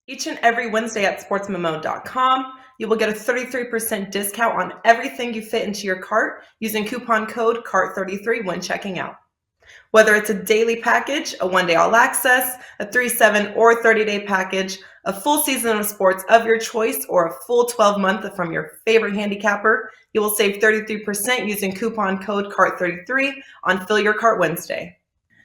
Each and every Wednesday at SportsMemo.com, you will get a 33% discount on everything you fit into your cart using coupon code CART33 when checking out. Whether it's a daily package, a one-day all-access, a 3, 7, or 30-day package, a full season of sports of your choice, or a full 12-month from your favorite handicapper, you will save 33% using coupon code CART33 on Fill Your Cart Wednesday.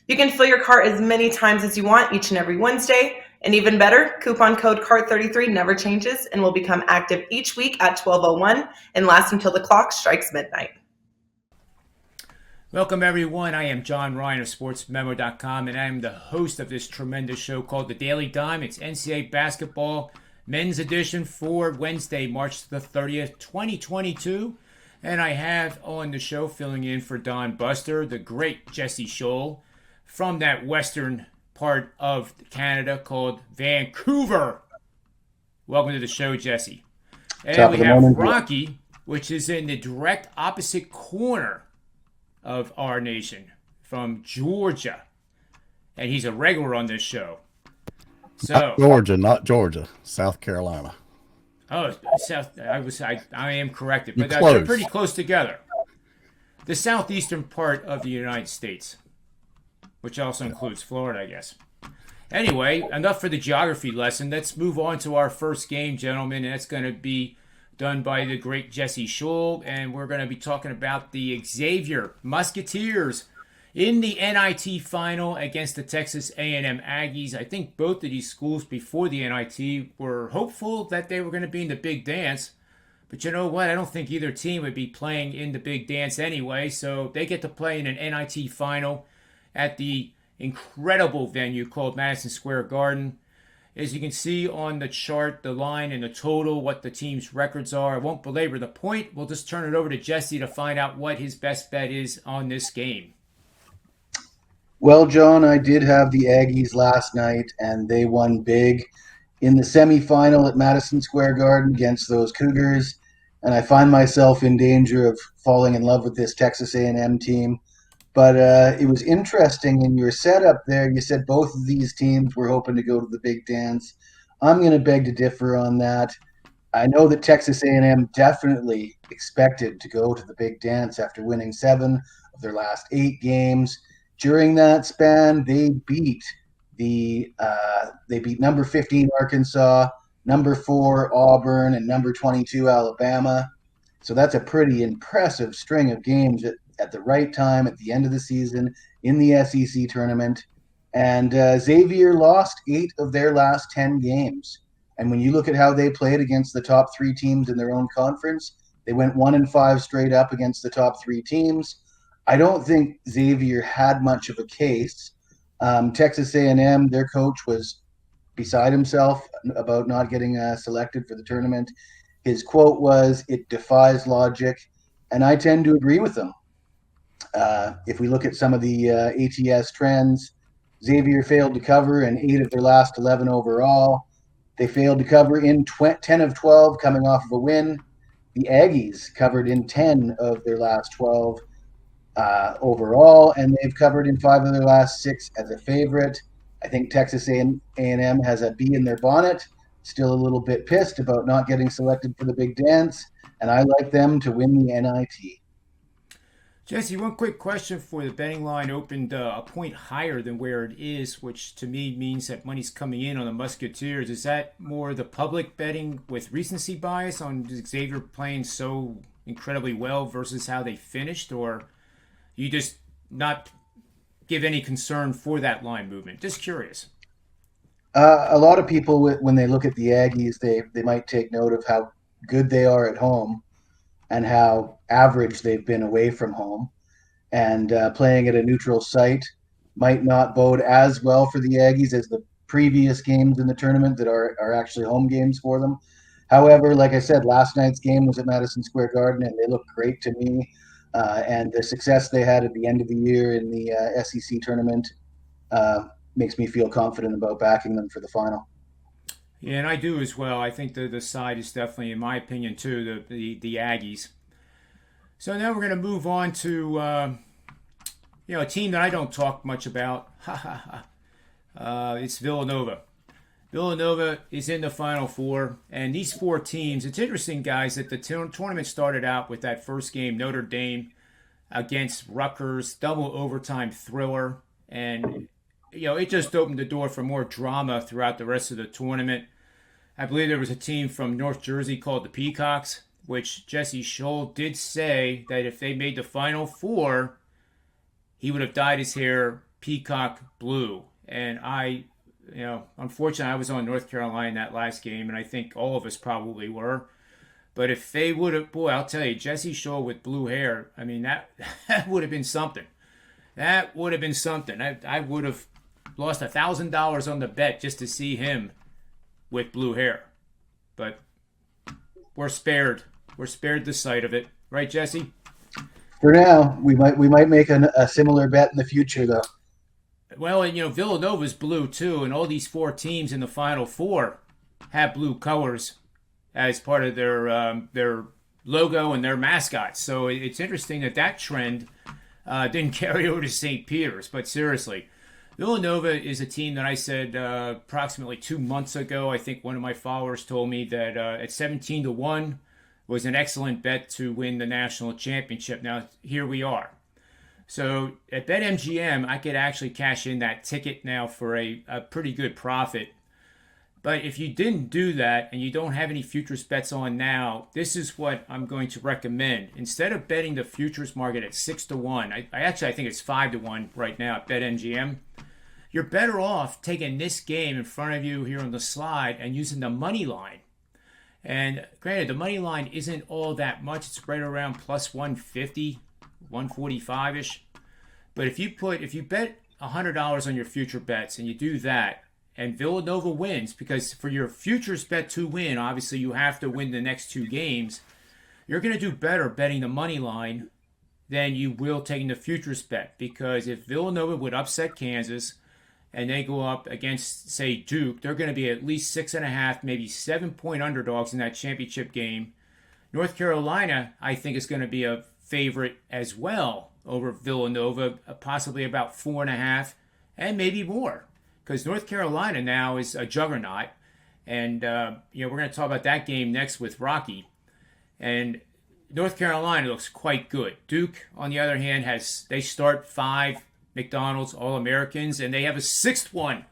You can fill your cart as many times as you want each and every Wednesday. And even better, coupon code CART33 never changes and will become active each week at 12:01 and last until the clock strikes midnight. Welcome, everyone. I am John Ryan of SportsMemo.com, and I am the host of this tremendous show called The Daily Dime. It's NCAA Basketball Men's Edition for Wednesday, March the 30th, 2022. And I have on the show, filling in for Don Buster, the great Jesse Schule from that western part of Canada called Vancouver. Welcome to the show, Jesse. And we have Rocky, which is in the direct opposite corner of our nation, from Georgia. And he's a regular on this show. So not Georgia, South Carolina. Oh, South. I am corrected, but they're pretty close together. The southeastern part of the United States, which also includes Florida, I guess. Anyway, enough for the geography lesson. Let's move on to our first game, gentlemen. And that's going to be done by the great Jesse Schule. And we're going to be talking about the Xavier Musketeers in the NIT final against the Texas A&M Aggies. I think both of these schools before the NIT were hopeful that they were going to be in the big dance. But you know what? I don't think either team would be playing in the big dance anyway. So they get to play in an NIT final at the incredible venue called Madison Square Garden. As you can see on the chart, the line and the total, what the team's records are. I won't belabor the point. We'll just turn it over to Jesse to find out what his best bet is on this game. Well, John, I did have the Aggies last night, and they won big in the semifinal at Madison Square Garden against those Cougars. And I find myself in danger of falling in love with this Texas A&M team. But it was interesting in your setup there. You said both of these teams were hoping to go to the big dance. I'm going to beg to differ on that. I know that Texas A&M definitely expected to go to the big dance after winning 7 of their last 8 games. During that span, they beat number 15 Arkansas, number 4 Auburn, and number 22 Alabama. So that's a pretty impressive string of games at the right time at the end of the season in the SEC tournament. And Xavier lost 8 of their last 10 games. And when you look at how they played against the top 3 teams in their own conference, they went 1-5 straight up against the top 3 teams. I don't think Xavier had much of a case. Texas A&M, their coach was beside himself about not getting selected for the tournament. His quote was, "It defies logic," and I tend to agree with him. If we look at some of the ATS trends, Xavier failed to cover in 8 of their last 11 overall. They failed to cover in 10 of 12 coming off of a win. The Aggies covered in 10 of their last 12 overall, and they've covered in 5 of their last 6 as a favorite. I think Texas A&M has a bee in their bonnet, still a little bit pissed about not getting selected for the big dance, and I like them to win the NIT. Jesse, one quick question for the betting line opened a point higher than where it is, which to me means that money's coming in on the Musketeers. Is that more the public betting with recency bias on Xavier playing so incredibly well versus how they finished, or you just not give any concern for that line movement? Just curious. A lot of people, when they look at the Aggies, they might take note of how good they are at home and how average they've been away from home. And playing at a neutral site might not bode as well for the Aggies as the previous games in the tournament that are actually home games for them. However, like I said, last night's game was at Madison Square Garden, and they looked great to me. And the success they had at the end of the year in the SEC tournament makes me feel confident about backing them for the final. Yeah, and I do as well. I think the side is definitely, in my opinion, too, the Aggies. So now we're going to move on to a team that I don't talk much about. It's Villanova. Villanova is in the Final Four, and these 4 teams, it's interesting, guys, that the tournament started out with that first game, Notre Dame against Rutgers, double overtime thriller, and it just opened the door for more drama throughout the rest of the tournament. I believe there was a team from North Jersey called the Peacocks, which Jesse Schule did say that if they made the Final Four, he would have dyed his hair peacock blue. And unfortunately, I was on North Carolina in that last game, and I think all of us probably were. But if they would have, boy, I'll tell you, Jesse Schule with blue hair, I mean, that would have been something. That would have been something. I would have lost $1,000 on the bet just to see him with blue hair. But we're spared. We're spared the sight of it. Right, Jesse? For now, we might make a similar bet in the future, though. Well, and Villanova's blue too, and all these 4 teams in the Final Four have blue colors as part of their logo and their mascots. So it's interesting that trend didn't carry over to St. Peter's. But seriously, Villanova is a team that I said approximately 2 months ago. I think one of my followers told me that at 17-1 was an excellent bet to win the national championship. Now here we are. So at BetMGM, I could actually cash in that ticket now for a pretty good profit. But if you didn't do that and you don't have any futures bets on now, this is what I'm going to recommend. Instead of betting the futures market at 6-1, I think it's 5-1 right now at BetMGM, you're better off taking this game in front of you here on the slide and using the money line. And granted, the money line isn't all that much. It's right around plus 150. 145-ish. But if you bet $100 on your future bets and you do that, and Villanova wins, because for your futures bet to win, obviously you have to win the next 2 games, you're going to do better betting the money line than you will taking the futures bet. Because if Villanova would upset Kansas and they go up against, say, Duke, they're going to be at least 6.5, maybe 7-point underdogs in that championship game. North Carolina, I think, is going to be a favorite as well over Villanova, possibly about 4.5 and maybe more, because North Carolina now is a juggernaut, and we're going to talk about that game next with Rocky. And North Carolina looks quite good. Duke, on the other hand, they start 5 McDonald's All-Americans, and they have a 6th one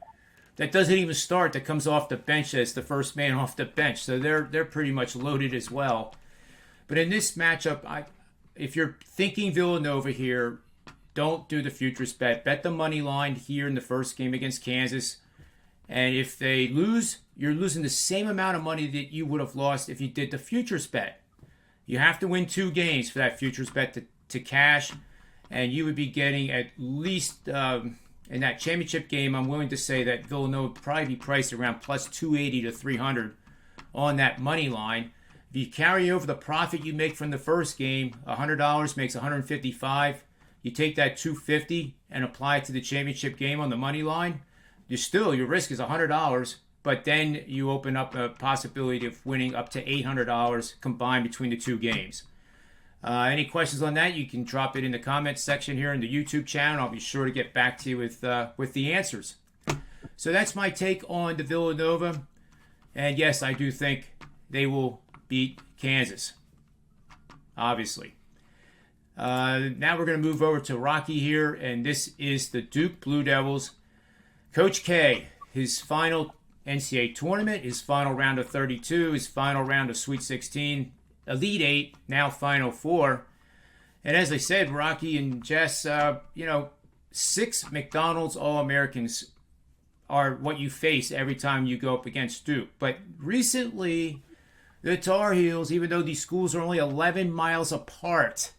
that doesn't even start, that comes off the bench as the first man off the bench. So they're pretty much loaded as well. But in this matchup, if you're thinking Villanova here, don't do the futures bet. Bet the money line here in the first game against Kansas. And if they lose, you're losing the same amount of money that you would have lost if you did the futures bet. You have to win 2 games for that futures bet to cash. And you would be getting at least, in that championship game, I'm willing to say that Villanova would probably be priced around plus 280 to 300 on that money line. If you carry over the profit you make from the first game, $100 makes $155. You take that $250 and apply it to the championship game on the money line. Your risk is $100, but then you open up a possibility of winning up to $800 combined between the 2 games. Any questions on that? You can drop it in the comments section here in the YouTube channel. I'll be sure to get back to you with the answers. So that's my take on the Villanova. And yes, I do think they will beat Kansas, obviously. Now we're going to move over to Rocky here, and this is the Duke Blue Devils. Coach K, his final NCAA tournament, his final round of 32, his final round of Sweet 16, Elite 8, now Final 4. And as I said, Rocky and Jess, 6 McDonald's All-Americans are what you face every time you go up against Duke. But recently, the Tar Heels, even though these schools are only 11 miles apart,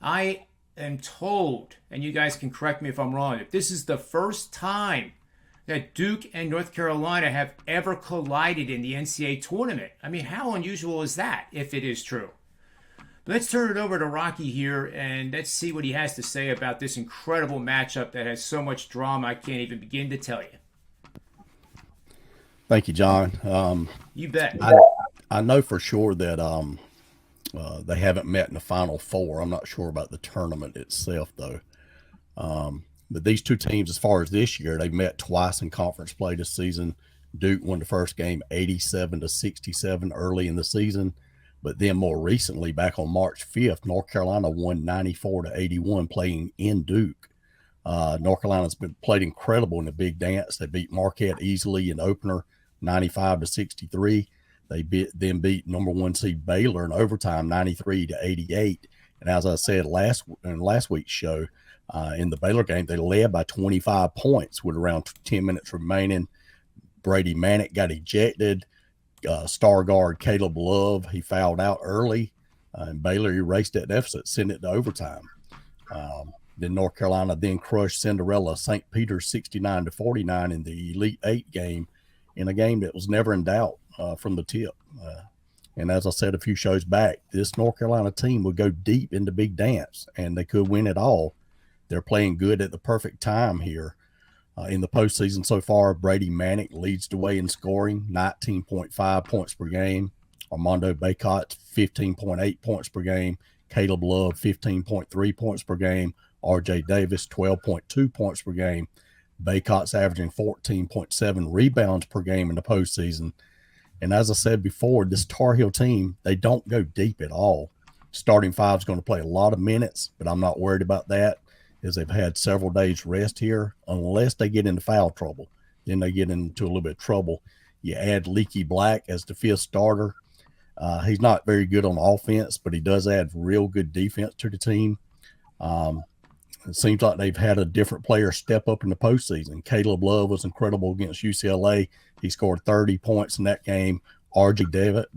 I am told, and you guys can correct me if I'm wrong, that this is the first time that Duke and North Carolina have ever collided in the NCAA tournament. I mean, how unusual is that, if it is true? But let's turn it over to Rocky here, and let's see what he has to say about this incredible matchup that has so much drama I can't even begin to tell you. Thank you, John. You bet. I know for sure that they haven't met in the Final Four. I'm not sure about the tournament itself, though. But these 2 teams, as far as this year, they've met twice in conference play this season. Duke won the first game 87-67 early in the season. But then more recently, back on March 5th, North Carolina won 94-81 playing in Duke. North Carolina's been played incredible in the big dance. They beat Marquette easily in the opener, 95-63. They then beat number 1 seed Baylor in overtime, 93-88. And as I said in last week's show, in the Baylor game, they led by 25 points with around 10 minutes remaining. Brady Manick got ejected. Star guard Caleb Love, he fouled out early, and Baylor erased that deficit, sent it to overtime. Then North Carolina then crushed Cinderella St. Peter's 69-49 in the Elite Eight game, in a game that was never in doubt from the tip. And as I said a few shows back, this North Carolina team would go deep into big dance, and they could win it all. They're playing good at the perfect time here. In the postseason so far, Brady Manick leads the way in scoring, 19.5 points per game. Armando Bacot, 15.8 points per game. Caleb Love, 15.3 points per game. R.J. Davis, 12.2 points per game. Bacot's averaging 14.7 rebounds per game in the postseason. And as I said before, this Tar Heel team, they don't go deep at all. Starting five is going to play a lot of minutes, but I'm not worried about that, as they've had several days rest here, unless they get into foul trouble. Then they get into a little bit of trouble. You add Leaky Black as the fifth starter. He's not very good on offense, but he does add real good defense to the team. It seems like they've had a different player step up in the postseason. Caleb Love was incredible against UCLA. He scored 30 points in that game. R.J.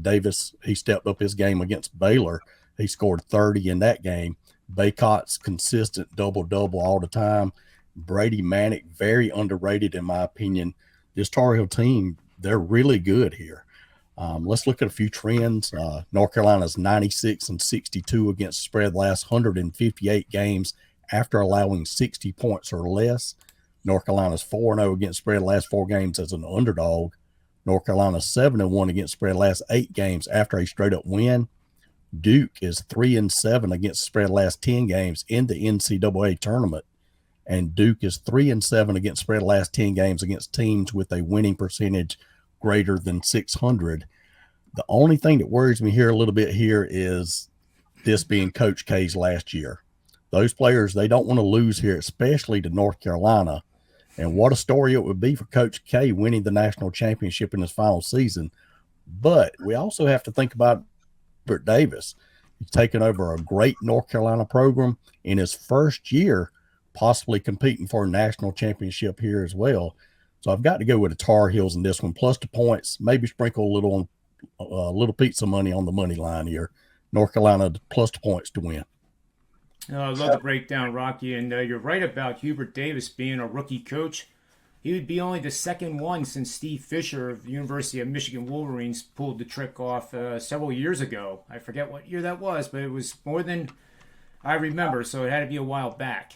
Davis, he stepped up his game against Baylor. He scored 30 in that game. Bacot's consistent double-double all the time. Brady Manick, very underrated in my opinion. This Tar Heel team, they're really good here. Let's look at a few trends. North Carolina's 96-62 against the spread the last 158 games after allowing 60 points or less. North Carolina's 4-0 against spread the last 4 games as an underdog. North Carolina's 7-1 against spread the last 8 games after a straight-up win. Duke is 3-7 against spread the last 10 games in the NCAA tournament. And Duke is 3-7 against spread the last 10 games against teams with a winning percentage greater than 600. The only thing that worries me here a little bit here is this being Coach K's last year. Those players, they don't want to lose here, especially to North Carolina. And what a story it would be for Coach K winning the national championship in his final season. But we also have to think about Hubert Davis. He's taken over a great North Carolina program in his first year, possibly competing for a national championship here as well. So I've got to go with the Tar Heels in this one, plus the points, maybe sprinkle a little pizza money on the money line here. North Carolina plus the points to win. I love the breakdown, Rocky, and you're right about Hubert Davis being a rookie coach. He would be only the second one since Steve Fisher of the University of Michigan Wolverines pulled the trick off several years ago. I forget what year that was, but it was more than I remember, so it had to be a while back.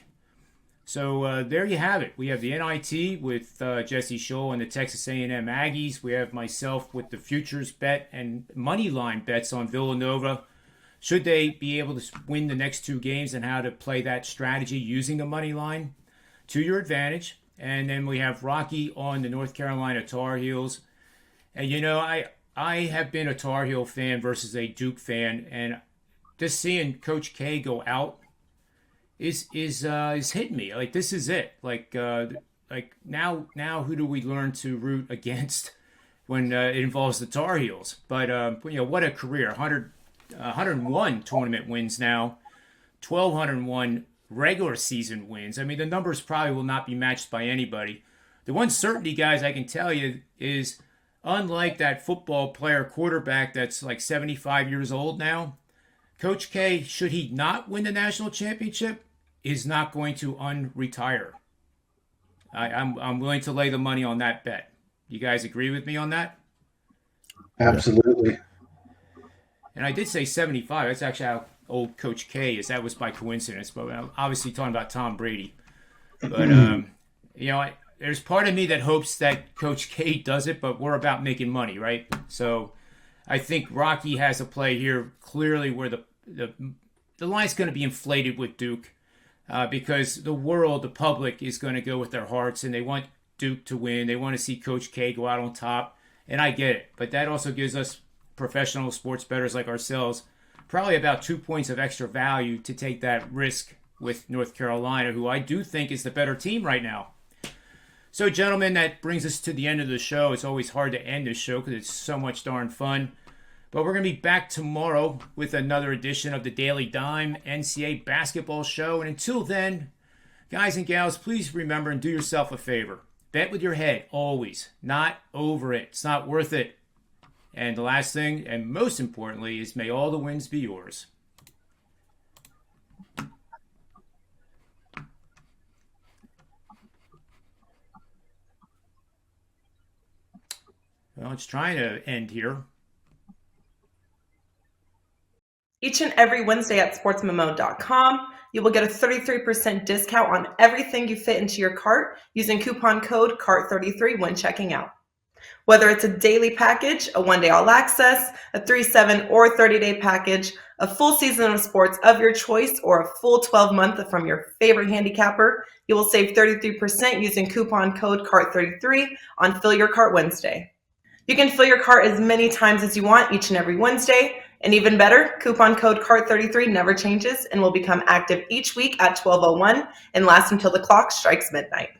So there you have it. We have the NIT with Jesse Schule and the Texas A&M Aggies. We have myself with the futures bet and money line bets on Villanova. Should they be able to win the next 2 games, and how to play that strategy using the money line to your advantage. And then we have Rocky on the North Carolina Tar Heels. And, you know, I have been a Tar Heel fan versus a Duke fan. And just seeing Coach K go out is hitting me. Like, this is it. Like now who do we learn to root against when it involves the Tar Heels? But, you know, what a career. 101 tournament wins now. 1,201 regular season wins. I mean, the numbers probably will not be matched by anybody. The one certainty, guys, I can tell you is, unlike that football player quarterback that's like 75 years old now, Coach K, should he not win the national championship, is not going to unretire. I'm willing to lay the money on that bet. You guys agree with me on that? Absolutely. And I did say 75. That's actually how old Coach K is. That was by coincidence, but I'm obviously talking about Tom Brady. But, you know, there's part of me that hopes that Coach K does it, but we're about making money, right? So I think Rocky has a play here clearly where the line's going to be inflated with Duke because the world, the public, is going to go with their hearts, and they want Duke to win. They want to see Coach K go out on top. And I get it. But that also gives us professional sports bettors like ourselves probably about 2 points of extra value to take that risk with North Carolina, who I do think is the better team right now. So, gentlemen, that brings us to the end of the show. It's always hard to end this show because it's so much darn fun. But we're going to be back tomorrow with another edition of the Daily Dime NCAA Basketball Show. And until then, guys and gals, please remember and do yourself a favor. Bet with your head, always. Not over it. It's not worth it. And the last thing, and most importantly, is may all the wins be yours. Well, it's trying to end here. Each and every Wednesday at SportsMemo.com, you will get a 33% discount on everything you fit into your cart using coupon code CART33 when checking out. Whether it's a daily package, a one-day all-access, a 3, 7, or 30-day package, a full season of sports of your choice, or a full 12-month from your favorite handicapper, you will save 33% using coupon code CART33 on Fill Your Cart Wednesday. You can fill your cart as many times as you want each and every Wednesday. And even better, coupon code CART33 never changes and will become active each week at 12:01 and last until the clock strikes midnight.